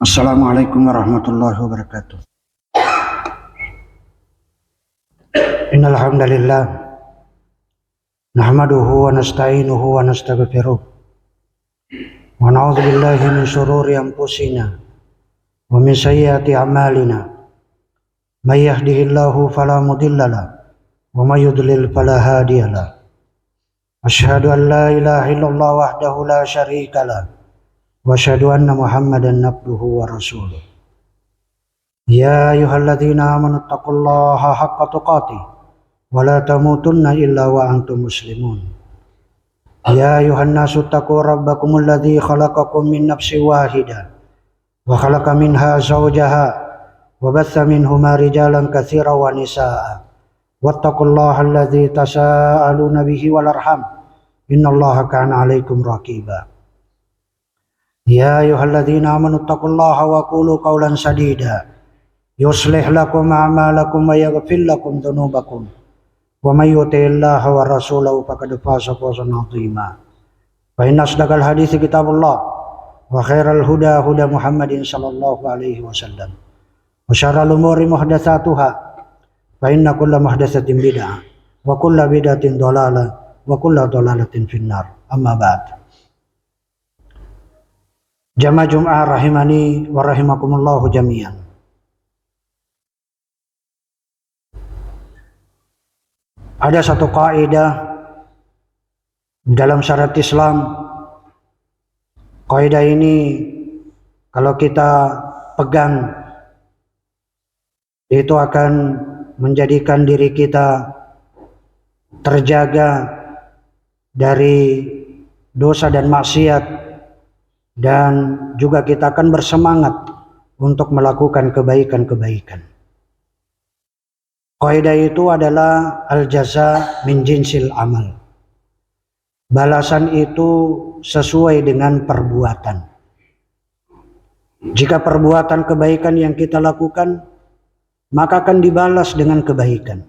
Assalamualaikum warahmatullahi wabarakatuh. Innal hamdalillah nahmaduhu wa nasta'inuhu wa nastaghfiruh wa na'udzu billahi min shururi anfusina wa min sayyiati a'malina. May yahdihillahu fala mudilla lahu wa may yudlil fala hadiya lahu. Asyhadu an la ilaha illallah wahdahu la syarika lahu wa asyhadu anna Muhammadan abduhu wa rasuluh. Ya ayyuhalladzina amanu taqullaha haqqa tuqatih wa la tamutunna illa wa antum muslimun. Ya ayyuhan nasu taqu rabbakumul ladzi khalaqakum min nafsin wahidah wa khalaqa minha zawjaha wa batha minhuma rijalan katsiran wa nisaa'a wattaqullaha alladzi tasaaluna bihi wal arham innallaha kana 'alaikum raqiba. Ya ayyuhalladzina amanu taqullaha wa qulu qawlan sadida yuslih lakum a'malakum wa yaghfir lakum dhunubakum wa may yuti'illaha wa rasulahu faqad faza fawzan 'azima. Fa inna asdaqal hadithi kitabullah wa khairal huda huda Muhammadin sallallahu alaihi wasallam wa syarrul umuri muhdatsatuha fa inna kulla muhdatsatin bid'ah wa kulla bid'atin dhalalah wa kulla dhalalatin finnar. Amma ba'd. Jamaah Jum'ah rahimani wa rahimakumullahu jami'an. Ada satu kaidah dalam syariat Islam. Kaidah ini kalau kita pegang itu akan menjadikan diri kita terjaga dari dosa dan maksiat, dan juga kita akan bersemangat untuk melakukan kebaikan-kebaikan. Kaidah itu adalah al-jaza min jinsil amal. Balasan itu sesuai dengan perbuatan. Jika perbuatan kebaikan yang kita lakukan, maka akan dibalas dengan kebaikan.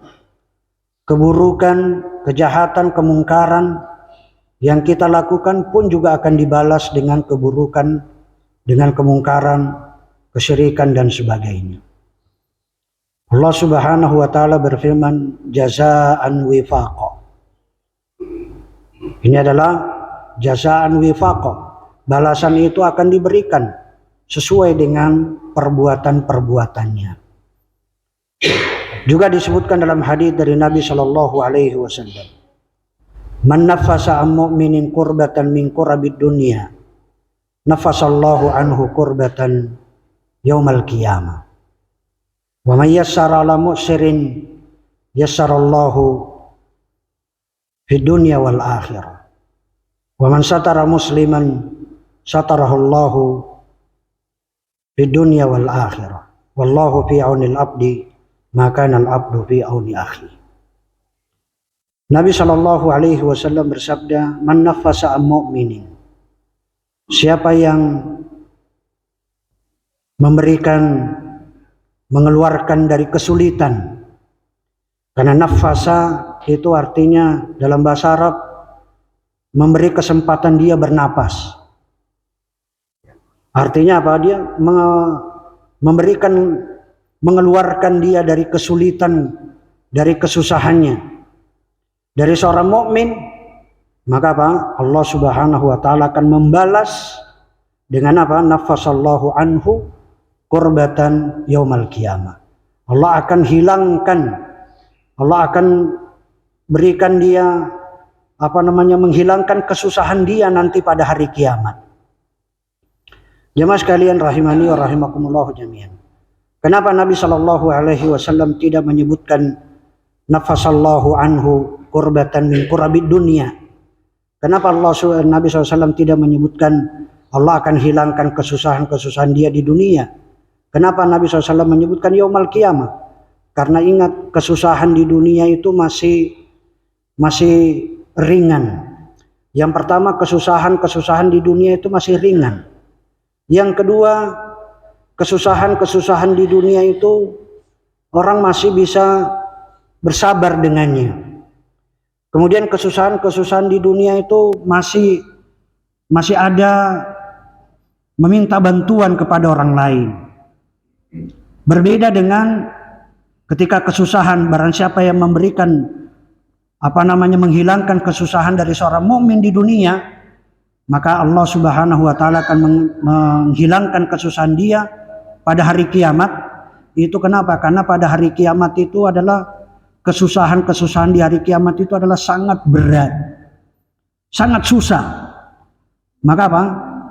Keburukan, kejahatan, kemungkaran yang kita lakukan pun juga akan dibalas dengan keburukan, dengan kemungkaran, kesyirikan dan sebagainya. Allah Subhanahu wa taala berfirman, jazaan wifaqa. Ini adalah jazaan wifaqa. Balasan itu akan diberikan sesuai dengan perbuatan-perbuatannya. Juga disebutkan dalam hadis dari Nabi sallallahu alaihi wasallam, man nafasa am mu'minin kurbatan min kurabid dunya nafasallahu anhu kurbatan yaumal qiyamah wa man yassara ala mu'sirin yassarallahu fid dunya wal akhirah wa man satara musliman satarahullahu fid dunya wal akhirah wallahu fi aunil abdi maka al abdu fi auni akhi. Nabi Shallallahu Alaihi Wasallam bersabda, man nafasa am mu'minin, siapa yang mengeluarkan dari kesulitan. Karena nafasa itu artinya dalam bahasa Arab memberi kesempatan dia bernapas. Artinya apa? Dia mengeluarkan dia dari kesulitan, dari kesusahannya. Dari seorang mukmin, maka apa? Allah Subhanahu wa taala akan membalas dengan apa? Nafasallahu anhu kurbatan yaumal qiyamah. Allah akan hilangkan, Allah akan berikan dia menghilangkan kesusahan dia nanti pada hari kiamat. Jemaah sekalian rahimani wa rahimakumullah jami'an. Kenapa Nabi sallallahu alaihi wasallam tidak menyebutkan nafasallahu anhu kurbatan min kurabid dunia? Kenapa Nabi SAW tidak menyebutkan Allah akan hilangkan kesusahan-kesusahan dia di dunia? Kenapa Nabi SAW menyebutkan yaumal qiyamah? Karena ingat, kesusahan di dunia itu masih ringan. Yang pertama, kesusahan di dunia itu masih ringan. Yang kedua, kesusahan di dunia itu orang masih bisa bersabar dengannya. Kemudian kesusahan di dunia itu masih ada meminta bantuan kepada orang lain. Berbeda dengan ketika kesusahan, barang siapa yang memberikan menghilangkan kesusahan dari seorang mukmin di dunia, maka Allah Subhanahu wa taala akan menghilangkan kesusahan dia pada hari kiamat. Itu kenapa? Karena pada hari kiamat itu adalah kesusahan-kesusahan di hari kiamat itu adalah sangat berat, sangat susah. Maka apa?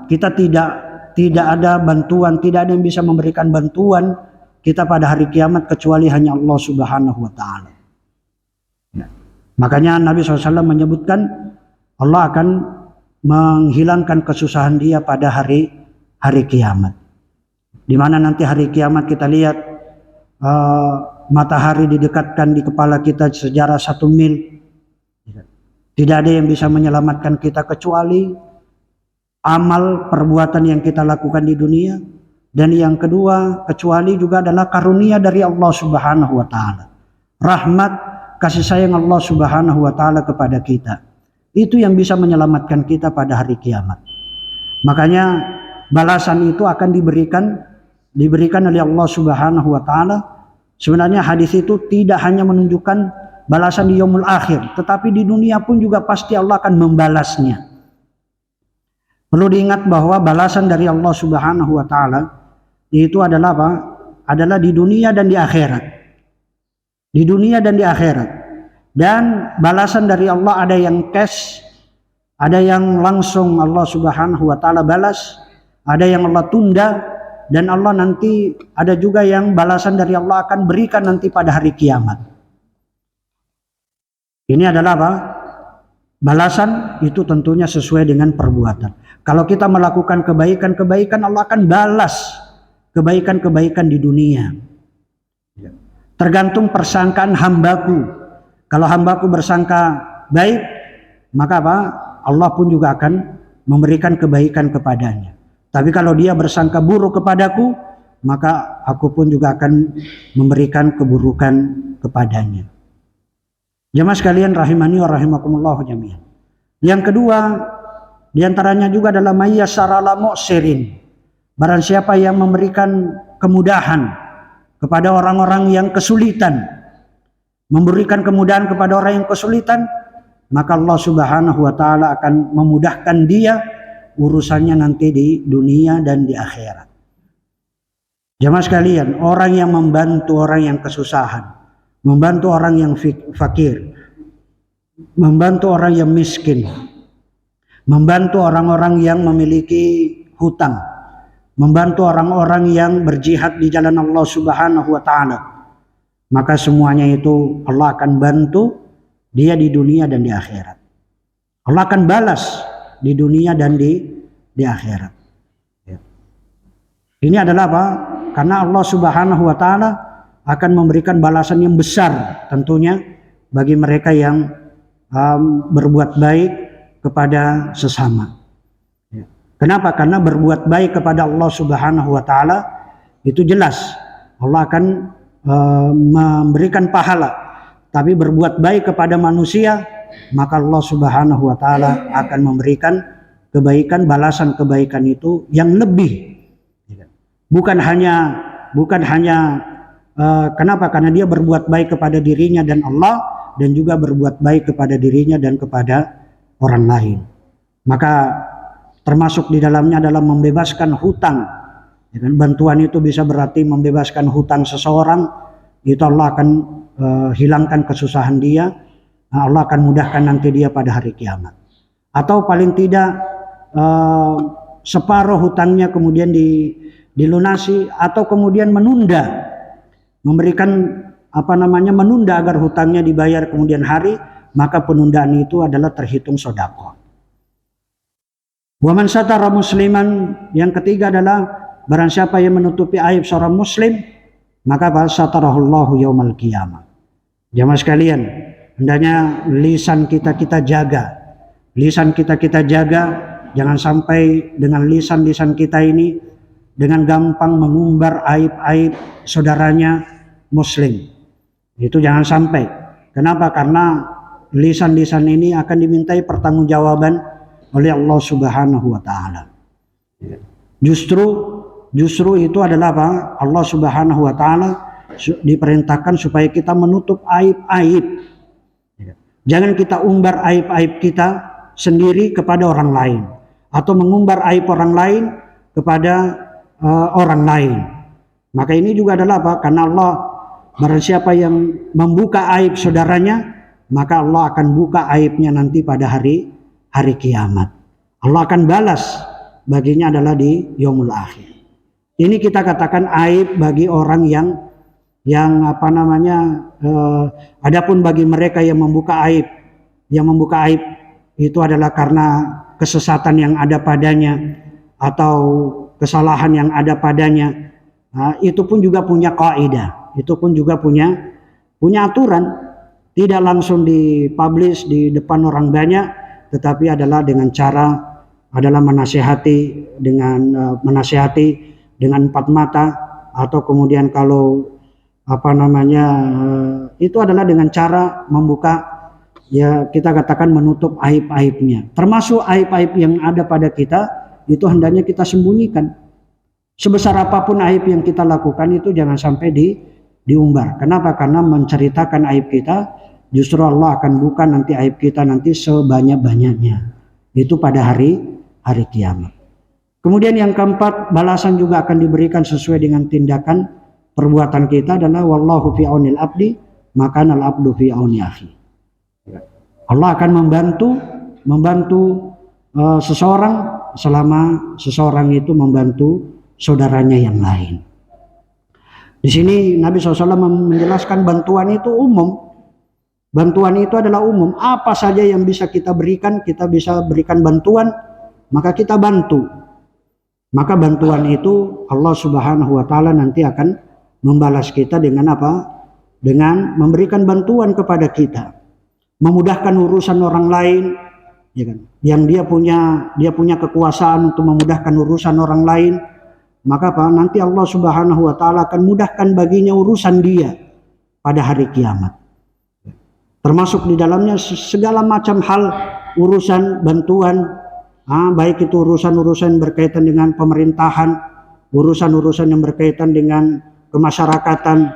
Kita tidak ada bantuan, tidak ada yang bisa memberikan bantuan kita pada hari kiamat kecuali hanya Allah Subhanahu wa taala. Makanya Nabi SAW menyebutkan Allah akan menghilangkan kesusahan dia pada hari kiamat. Di mana nanti hari kiamat kita lihat matahari didekatkan di kepala kita sejarah 1 mil. Tidak ada yang bisa menyelamatkan kita kecuali amal perbuatan yang kita lakukan di dunia. Dan yang kedua, kecuali juga adalah karunia dari Allah Subhanahu wa taala. Rahmat, kasih sayang Allah Subhanahu wa taala kepada kita. Itu yang bisa menyelamatkan kita pada hari kiamat. Makanya balasan itu akan diberikan oleh Allah Subhanahu wa taala. Sebenarnya hadis itu tidak hanya menunjukkan balasan di yaumul akhir, tetapi di dunia pun juga pasti Allah akan membalasnya. Perlu diingat bahwa balasan dari Allah Subhanahu wa taala itu adalah apa? Adalah di dunia dan di akhirat. Di dunia dan di akhirat. Dan balasan dari Allah ada yang cash, ada yang langsung Allah Subhanahu wa taala balas, ada yang Allah tunda, dan Allah nanti ada juga yang balasan dari Allah akan berikan nanti pada hari kiamat. Ini adalah apa? Balasan itu tentunya sesuai dengan perbuatan. Kalau kita melakukan kebaikan-kebaikan, Allah akan balas kebaikan-kebaikan di dunia. Tergantung persangkaan hambaku. Kalau hambaku bersangka baik, maka apa? Allah pun juga akan memberikan kebaikan kepadanya. Tapi kalau dia bersangka buruk kepadaku, maka aku pun juga akan memberikan keburukan kepadanya. Jamaah sekalian rahimani wa rahimakumullah jami'an. Yang kedua, diantaranya juga adalah mayyassara la mu'sirin. Barang siapa yang memberikan kemudahan kepada orang-orang yang kesulitan, memberikan kemudahan kepada orang yang kesulitan, maka Allah Subhanahu wa taala akan memudahkan dia urusannya nanti di dunia dan di akhirat. Jamaah sekalian, orang yang membantu orang yang kesusahan, membantu orang yang fakir, membantu orang yang miskin, membantu orang-orang yang memiliki hutang, membantu orang-orang yang berjihad di jalan Allah Subhanahu wa taala, maka semuanya itu Allah akan bantu dia di dunia dan di akhirat. Allah akan balas di dunia dan di akhirat. Ini adalah apa? Karena Allah Subhanahu wa taala akan memberikan balasan yang besar tentunya bagi mereka yang berbuat baik kepada sesama. Kenapa? Karena berbuat baik kepada Allah Subhanahu wa taala itu jelas Allah akan memberikan pahala. Tapi berbuat baik kepada manusia, maka Allah Subhanahu wa taala akan memberikan kebaikan, balasan kebaikan itu yang lebih. Bukan hanya kenapa? Karena dia berbuat baik kepada dirinya dan Allah, dan juga berbuat baik kepada dirinya dan kepada orang lain. Maka termasuk di dalamnya adalah membebaskan hutang. Bantuan itu bisa berarti membebaskan hutang seseorang, itu Allah akan hilangkan kesusahan dia, Allah akan mudahkan nanti dia pada hari kiamat. Atau paling tidak separuh hutangnya kemudian dilunasi, atau kemudian menunda, memberikan menunda agar hutangnya dibayar kemudian hari, maka penundaan itu adalah terhitung sedekah. Wa man satara musliman, yang ketiga adalah barang siapa yang menutupi aib seorang muslim, maka satarahullahu yaumal qiyamah. Jamaah sekalian, hendaknya lisan kita jaga. Lisan kita jaga, jangan sampai dengan lisan kita ini dengan gampang mengumbar aib-aib saudaranya muslim. Itu jangan sampai. Kenapa? Karena lisan-lisan ini akan dimintai pertanggungjawaban oleh Allah Subhanahu wa taala. Justru itu adalah apa? Allah Subhanahu wa taala diperintahkan supaya kita menutup aib-aib. Jangan kita umbar aib-aib kita sendiri kepada orang lain atau mengumbar aib orang lain kepada orang lain. Maka ini juga adalah apa? Karena Allah, barang siapa yang membuka aib saudaranya, maka Allah akan buka aibnya nanti pada hari kiamat. Allah akan balas baginya adalah di yaumul akhir. Ini kita katakan aib bagi orang yang adapun bagi mereka yang membuka aib itu adalah karena kesesatan yang ada padanya atau kesalahan yang ada padanya. Itu pun juga punya kaidah, itu pun juga punya aturan, tidak langsung dipublish di depan orang banyak, tetapi adalah dengan cara adalah menasihati dengan empat mata, atau kemudian kalau itu adalah dengan cara membuka, ya kita katakan menutup aib-aibnya, termasuk aib-aib yang ada pada kita itu hendaknya kita sembunyikan. Sebesar apapun aib yang kita lakukan itu jangan sampai diumbar. Kenapa? Karena menceritakan aib kita justru Allah akan buka nanti aib kita nanti sebanyak-banyaknya. Itu pada hari kiamat. Kemudian yang keempat, balasan juga akan diberikan sesuai dengan tindakan perbuatan kita adalah wallahu fi aunil abdi maka al abdu fi auni akhi. Allah akan membantu seseorang selama seseorang itu membantu saudaranya yang lain. Di sini Nabi SAW menjelaskan bantuan itu umum. Bantuan itu adalah umum. Apa saja yang bisa kita berikan, kita bisa berikan bantuan, maka kita bantu. Maka bantuan itu Allah Subhanahu wa taala nanti akan membalas kita dengan apa? Dengan memberikan bantuan kepada kita. Memudahkan urusan orang lain, ya kan? Yang dia punya kekuasaan untuk memudahkan urusan orang lain. Maka apa? Nanti Allah Subhanahu wa taala akan mudahkan baginya urusan dia pada hari kiamat. Termasuk di dalamnya segala macam hal urusan bantuan, baik itu urusan-urusan berkaitan dengan pemerintahan, urusan-urusan yang berkaitan dengan kemasyarakatan.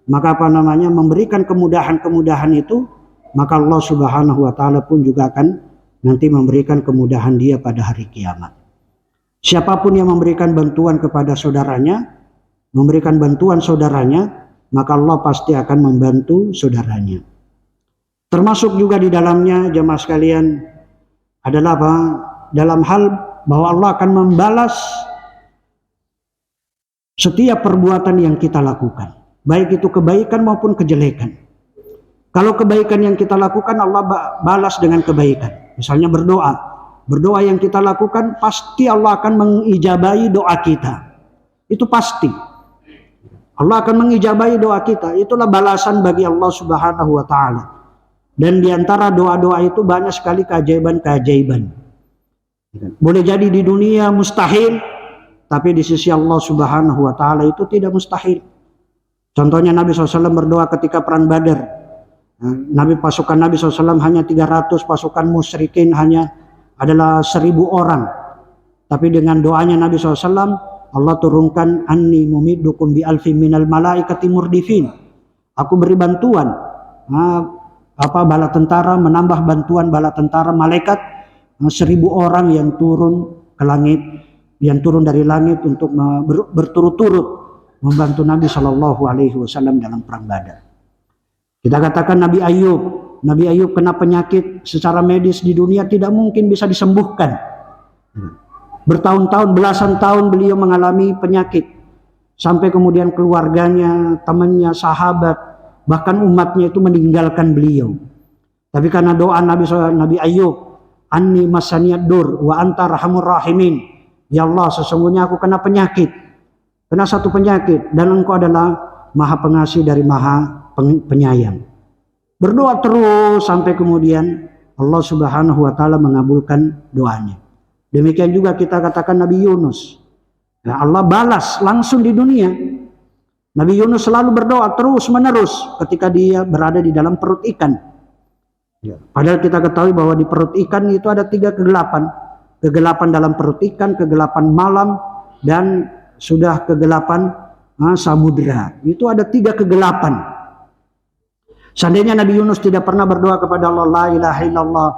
Maka memberikan kemudahan-kemudahan itu, maka Allah Subhanahu wa taala pun juga akan nanti memberikan kemudahan dia pada hari kiamat. Siapapun yang memberikan bantuan kepada saudaranya, maka Allah pasti akan membantu saudaranya. Termasuk juga di dalamnya jemaah sekalian adalah apa? Dalam hal bahwa Allah akan membalas setiap perbuatan yang kita lakukan, baik itu kebaikan maupun kejelekan. Kalau kebaikan yang kita lakukan Allah balas dengan kebaikan. Misalnya berdoa yang kita lakukan pasti Allah akan mengijabahi doa kita. Itu pasti. Allah akan mengijabahi doa kita. Itulah balasan bagi Allah Subhanahu wa taala. Dan diantara doa-doa itu banyak sekali keajaiban-keajaiban. Boleh jadi di dunia mustahil, tapi di sisi Allah Subhanahu wa taala itu tidak mustahil. Contohnya Nabi SAW berdoa ketika perang Badar. Pasukan Nabi SAW hanya 300, pasukan musyrikin hanya adalah 1000 orang. Tapi dengan doanya Nabi SAW, Allah turunkan anni mumiddukum bi alfi minal malaikati murdifin. Aku beri bantuan bala tentara, menambah bantuan bala tentara malaikat 1000 orang yang turun ke langit, yang turun dari langit untuk berturut-turut membantu Nabi SAW dalam perang Badar. Kita katakan Nabi Ayub kena penyakit secara medis di dunia tidak mungkin bisa disembuhkan. Bertahun-tahun, belasan tahun beliau mengalami penyakit. Sampai kemudian keluarganya, temannya, sahabat, bahkan umatnya itu meninggalkan beliau. Tapi karena doa Nabi Ayub, anni masaniyad dur wa anta arhamur rahimin. Ya Allah, sesungguhnya aku kena penyakit. Kena satu penyakit dan Engkau adalah Maha Pengasih dari Maha Penyayang. Berdoa terus sampai kemudian Allah Subhanahu wa taala mengabulkan doanya. Demikian juga kita katakan Nabi Yunus. Ya, Allah balas langsung di dunia. Nabi Yunus selalu berdoa terus menerus ketika dia berada di dalam perut ikan. Ya. Padahal kita ketahui bahwa di perut ikan itu ada 3 kegelapan. Kegelapan dalam perut ikan, kegelapan malam, dan sudah kegelapan samudra. Itu ada 3 kegelapan. Seandainya Nabi Yunus tidak pernah berdoa kepada Allah, la ilaha illallah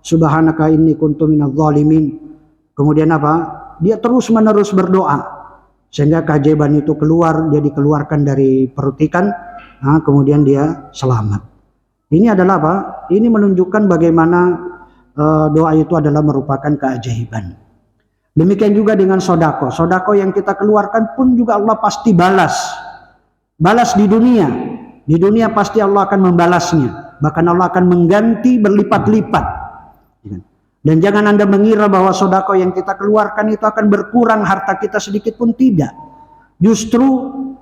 subhanaka inni kuntu minadz zalimin. Kemudian apa? Dia terus-menerus berdoa sehingga keajaiban itu keluar, dia dikeluarkan dari perut ikan, kemudian dia selamat. Ini adalah apa? Ini menunjukkan bagaimana doa itu adalah merupakan keajaiban. Demikian juga dengan sodako. Sodako yang kita keluarkan pun juga Allah pasti balas. Balas di dunia. Di dunia pasti Allah akan membalasnya. Bahkan Allah akan mengganti berlipat-lipat. Dan jangan Anda mengira bahwa sodako yang kita keluarkan itu akan berkurang harta kita sedikit pun, tidak. Justru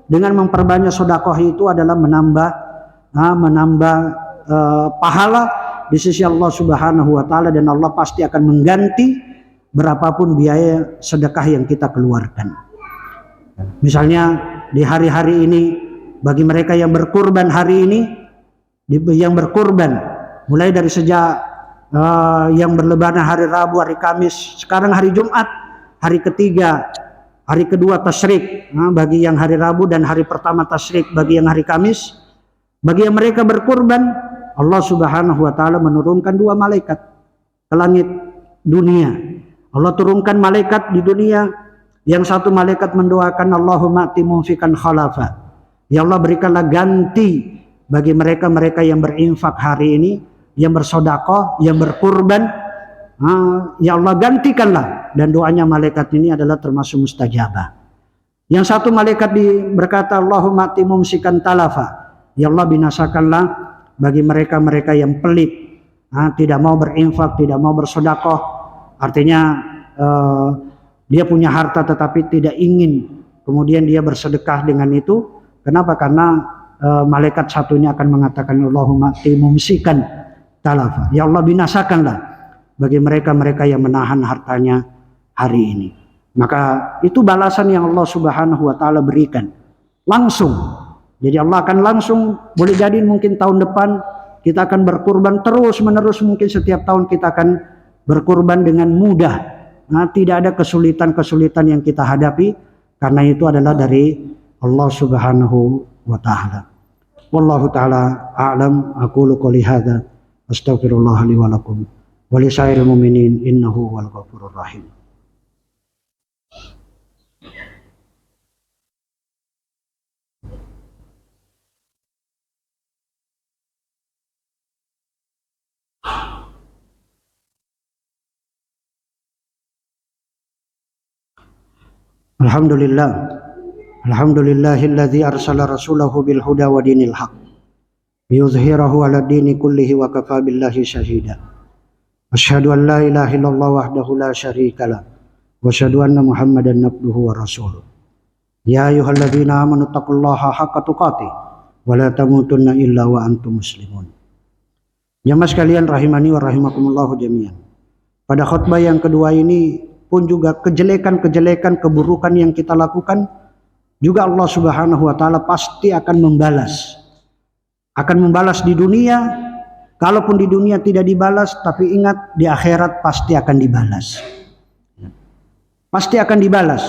dengan memperbanyak sodako itu adalah menambah pahala di sisi Allah Subhanahu wa taala, dan Allah pasti akan mengganti berapapun biaya sedekah yang kita keluarkan. Misalnya di hari-hari ini, bagi mereka yang berkurban hari ini, yang berkurban mulai dari sejak yang berlebaran hari Rabu, hari Kamis, sekarang hari Jumat, hari ketiga, hari kedua tasyrik bagi yang hari Rabu, dan hari pertama tasyrik bagi yang hari Kamis. Bagi yang mereka berkurban, Allah Subhanahu wa taala menurunkan 2 malaikat ke langit dunia. Allah turunkan malaikat di dunia, yang satu malaikat mendoakan Allahumma ati mumfikan khalafa. Ya Allah, berikanlah ganti bagi mereka-mereka yang berinfak hari ini, yang bersedekah, yang berkurban. Ya Allah, gantikanlah. Dan doanya malaikat ini adalah termasuk mustajabah. Yang satu malaikat berkata Allahumma ati mumsikan talafa. Ya Allah, binasakanlah bagi mereka-mereka yang pelit, tidak mau berinfak, tidak mau bersedekah. Artinya dia punya harta tetapi tidak ingin kemudian dia bersedekah dengan itu. Kenapa? Karena malaikat satunya akan mengatakan Allahumma mumsikan talafa. Ya Allah, binasakanlah bagi mereka-mereka yang menahan hartanya hari ini. Maka itu balasan yang Allah Subhanahu wa taala berikan langsung. Jadi Allah akan langsung, boleh jadi mungkin tahun depan kita akan berkurban terus menerus, mungkin setiap tahun kita akan berkurban dengan mudah. Tidak ada kesulitan-kesulitan yang kita hadapi, karena itu adalah dari Allah Subhanahu wa taala. Wallahu taala a'lam. Aqulu qouli hadza astaghfirullah li wa lakum wa li sairil mu'minin innahu wal ghafurur rahim. Alhamdulillahilladzi arsala rasulahu bil huda wa dinil haq liyuzhirahu 'ala dini kullihi wa kafa billahi syahida. Asyhadu an la ilaha illallah wahdahu la syarikalah wa asyhadu anna Muhammadan abduhu wa rasuluh. Ya ayyuhalladzina amanu taqullaha haqqa tuqatih wa la tamutunna illa wa antum muslimun. Jamaah sekalian rahimani wa rahimakumullah jami'an. Pada khutbah yang kedua ini pun juga kejelekan-kejelekan, keburukan yang kita lakukan juga Allah Subhanahu wa taala pasti akan membalas. Akan membalas di dunia. Kalaupun di dunia tidak dibalas, tapi ingat di akhirat pasti akan dibalas. Pasti akan dibalas.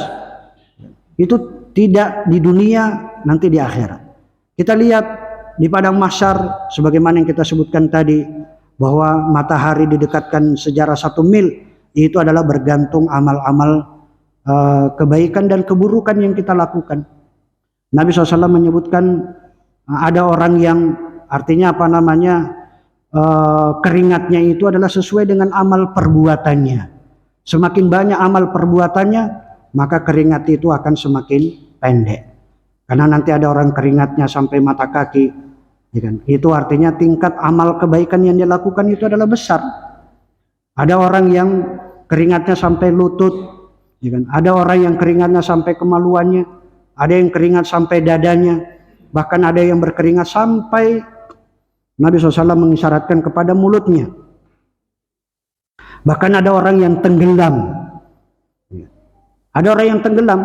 Itu tidak di dunia, nanti di akhirat. Kita lihat di padang mahsyar sebagaimana yang kita sebutkan tadi, bahwa matahari didekatkan sejarah 1 mil. Itu adalah bergantung amal-amal kebaikan dan keburukan yang kita lakukan. Nabi SAW menyebutkan ada orang yang artinya keringatnya itu adalah sesuai dengan amal perbuatannya. Semakin banyak amal perbuatannya, maka keringat itu akan semakin pendek. Karena nanti ada orang keringatnya sampai mata kaki, itu artinya tingkat amal kebaikan yang dia lakukan itu adalah besar. Ada orang yang keringatnya sampai lutut, ada orang yang keringatnya sampai kemaluannya, ada yang keringat sampai dadanya, bahkan ada yang berkeringat sampai Nabi SAW mengisyaratkan kepada mulutnya. Bahkan ada orang yang tenggelam. Ada orang yang tenggelam.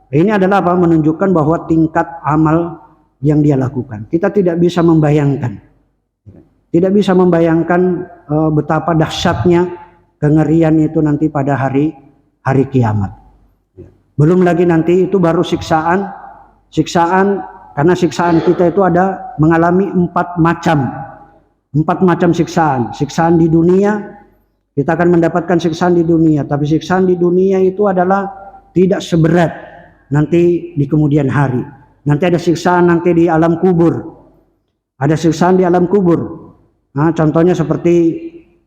Ini adalah apa? Menunjukkan bahwa tingkat amal yang dia lakukan. Kita tidak bisa membayangkan. Tidak bisa membayangkan betapa dahsyatnya kengerian itu nanti pada hari kiamat. Belum lagi nanti itu baru siksaan karena siksaan kita itu ada mengalami 4 macam siksaan. Siksaan di dunia, kita akan mendapatkan siksaan di dunia, tapi siksaan di dunia itu adalah tidak seberat nanti di kemudian hari. Nanti ada siksaan nanti di alam kubur. Ada siksaan di alam kubur. Nah, contohnya seperti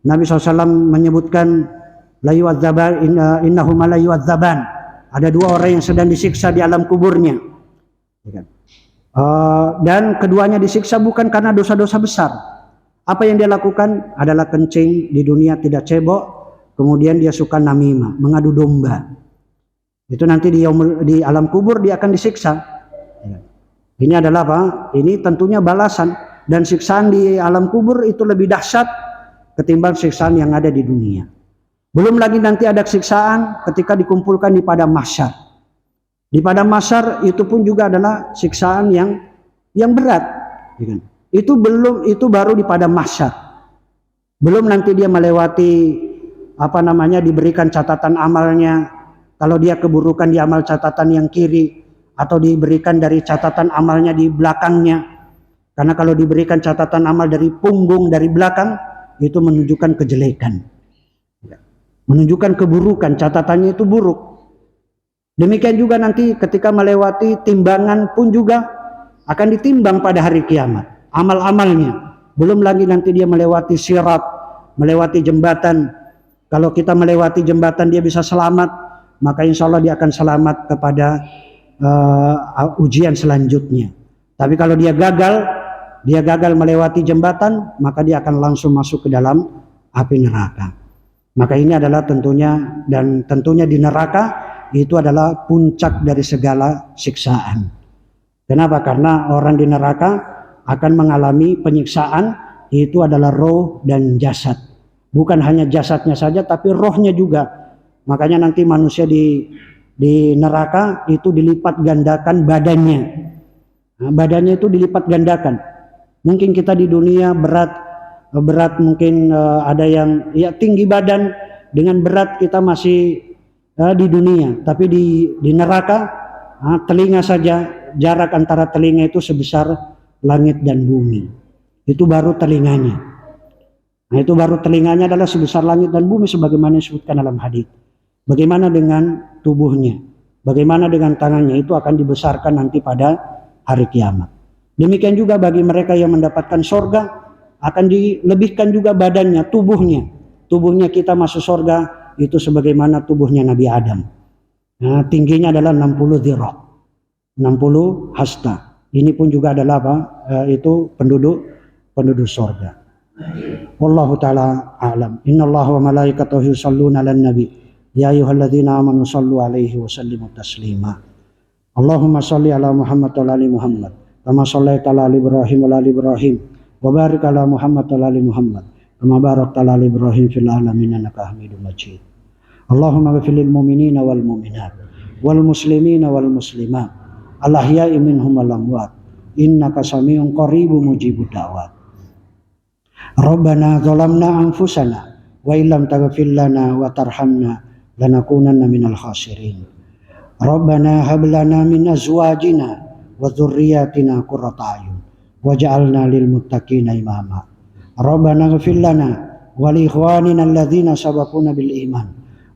Nabi SAW menyebutkan la yu'adzaban innahuma la yu'adzaban. Ada 2 orang yang sedang disiksa di alam kuburnya. Dan keduanya disiksa bukan karena dosa-dosa besar. Apa yang dia lakukan adalah kencing di dunia tidak cebok, kemudian dia suka namimah, mengadu domba. Itu nanti di alam kubur dia akan disiksa. Ini adalah apa? Ini tentunya balasan, dan siksaan di alam kubur itu lebih dahsyat ketimbang siksaan yang ada di dunia. Belum lagi nanti ada siksaan ketika dikumpulkan di padang mahsyar. Di padang mahsyar itu pun juga adalah siksaan yang berat. Itu baru di padang mahsyar. Belum nanti dia melewati diberikan catatan amalnya. Kalau dia keburukan di amal catatan yang kiri, atau diberikan dari catatan amalnya di belakangnya. Karena kalau diberikan catatan amal dari punggung, dari belakang, itu menunjukkan kejelekan, menunjukkan keburukan, catatannya itu buruk. Demikian juga nanti ketika melewati timbangan pun juga akan ditimbang pada hari kiamat amal-amalnya. Belum lagi nanti dia melewati sirat, melewati jembatan. Kalau kita melewati jembatan dia bisa selamat, maka insya Allah dia akan selamat kepada ujian selanjutnya. Tapi kalau dia gagal melewati jembatan, maka dia akan langsung masuk ke dalam api neraka. Maka ini adalah tentunya di neraka itu adalah puncak dari segala siksaan. Kenapa? Karena orang di neraka akan mengalami penyiksaan, itu adalah roh dan jasad. Bukan hanya jasadnya saja, tapi rohnya juga. Makanya nanti manusia di neraka itu dilipat gandakan badannya. Nah, badannya itu dilipat gandakan. Mungkin kita di dunia berat mungkin ada yang tinggi badan, dengan berat kita masih di dunia, tapi di neraka telinga saja, jarak antara telinga itu sebesar langit dan bumi. Itu baru telinganya. Nah, itu baru telinganya adalah sebesar langit dan bumi sebagaimana disebutkan dalam hadis. Bagaimana dengan tubuhnya? Bagaimana dengan tangannya? Itu akan dibesarkan nanti pada hari kiamat. Demikian juga bagi mereka yang mendapatkan sorga, akan dilebihkan juga badannya, tubuhnya. Tubuhnya kita masuk sorga itu sebagaimana tubuhnya Nabi Adam. Nah, tingginya adalah 60 dhira', 60 hasta. Ini pun juga adalah itu penduduk sorga. Wallahu ta'ala a'lam. Innallaha wa malaikatahu yusholluna 'alan nabi. Ya ayyuhalladzina amanu shallu 'alaihi wa sallimu taslima. Allahumma shalli 'ala Muhammad wa 'ala ali Muhammad. Kama shallaita 'ala Ibrahim wa 'ala ali Ibrahim. Wa barik 'ala Muhammad wa 'ala ali Muhammad. Kama barakta 'ala Ibrahim fil 'alamin innaka Hamidum Majid. Allahumma ighfir lil mu'minina wal mu'minat wal muslimina wal muslimat al ahya'i minhum wal amwat innaka samiun qaribun mujibud da'wat. Rabbana zalamna anfusana wa illam taghfir lana wa tarhamna lanakunanna minal khasirin. Rabbana hab lana min azwajina wa dhurriyyatina qurrata a'yun waj'alna lil muttaqina imama. Rabbana ighfir lana wa li ikhwanina alladhina sabaquna bil iman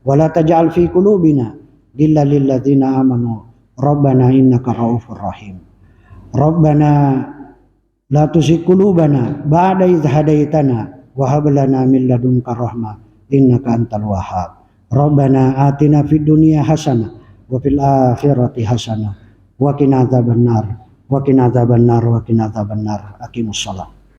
wa la taj'al fi qulubina ghillan lil ladzina amanu Rabbana innaka raufur rahim. Rabbana la tuzigh qulubana ba'da idh hadaitana wa hab lana min ladunka rahmah innaka antal wahhab. Rabbana atina fid dunya hasanah wa fil akhirati hasanah wa qina adzabannar wa qina adzabannar wa qina adzabannar. Aqimus shalah.